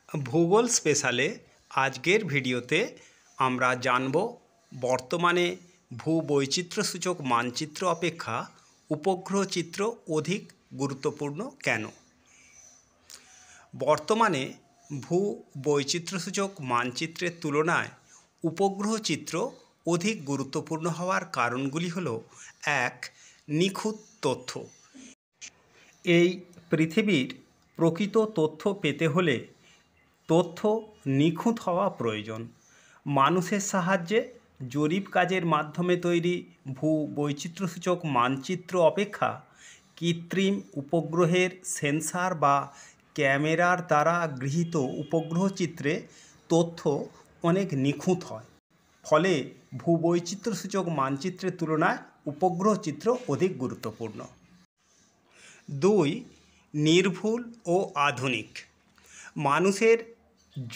ভূগোল স্পেশালে আজকের ভিডিওতে আমরা জানব বর্তমানে ভূবৈচিত্র্যসূচক মানচিত্র অপেক্ষা উপগ্রহ চিত্র অধিক গুরুত্বপূর্ণ কেন। বর্তমানে ভূবৈচিত্র্যসূচক মানচিত্রের তুলনায় উপগ্রহ চিত্র অধিক গুরুত্বপূর্ণ হওয়ার কারণগুলি হলো: এক, নিখুঁত তথ্য। এই পৃথিবীর প্রকৃত তথ্য পেতে হলে তথ্য নিখুঁত হওয়া প্রয়োজন। মানুষের সাহায্যে জরিপ কাজের মাধ্যমে তৈরি ভূবৈচিত্র্যসূচক মানচিত্র অপেক্ষা কৃত্রিম উপগ্রহের সেন্সার বা ক্যামেরার দ্বারা গৃহীত উপগ্রহ চিত্রে তথ্য অনেক নিখুঁত হয়। ফলে ভূবৈচিত্র্যসূচক মানচিত্রের তুলনায় উপগ্রহ চিত্র অধিক গুরুত্বপূর্ণ। দুই, নির্ভুল ও আধুনিক। মানুষের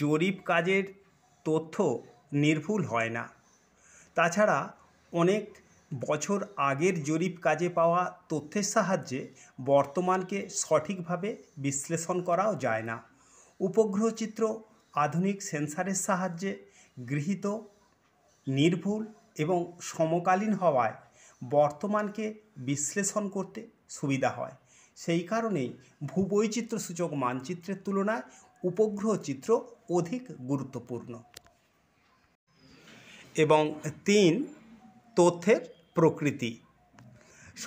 জরিপ কাজের তথ্য নির্ভুল হয় না। তাছাড়া অনেক বছর আগের জরিপ কাজে পাওয়া তথ্যের সাহায্যে বর্তমানকে সঠিকভাবে বিশ্লেষণ করাও যায় না। উপগ্রহ চিত্র আধুনিক সেন্সারের সাহায্যে গৃহীত, নির্ভুল এবং সমকালীন হওয়ায় বর্তমানকে বিশ্লেষণ করতে সুবিধা হয়। সেই কারণেই ভূবৈচিত্র্যসূচক মানচিত্রের তুলনায় উপগ্রহ চিত্র অধিক গুরুত্বপূর্ণ। এবং তিন, তথ্যের প্রকৃতি।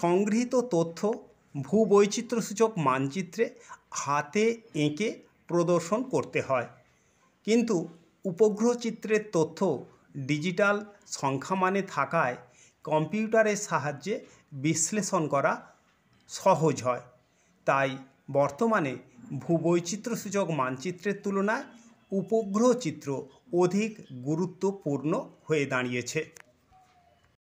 সংগৃহীত তথ্য ভূবৈচিত্র্যসূচক মানচিত্রে হাতে এঁকে প্রদর্শন করতে হয়, কিন্তু উপগ্রহ চিত্রের তথ্য ডিজিটাল সংখ্যামানে থাকায় কম্পিউটারের সাহায্যে বিশ্লেষণ করা সহজ হয়। তাই বর্তমানে ভূবৈচিত্র্যসূচক মানচিত্রের তুলনায় উপগ্রহ চিত্র অধিক গুরুত্বপূর্ণ হয়ে দাঁড়িয়েছে।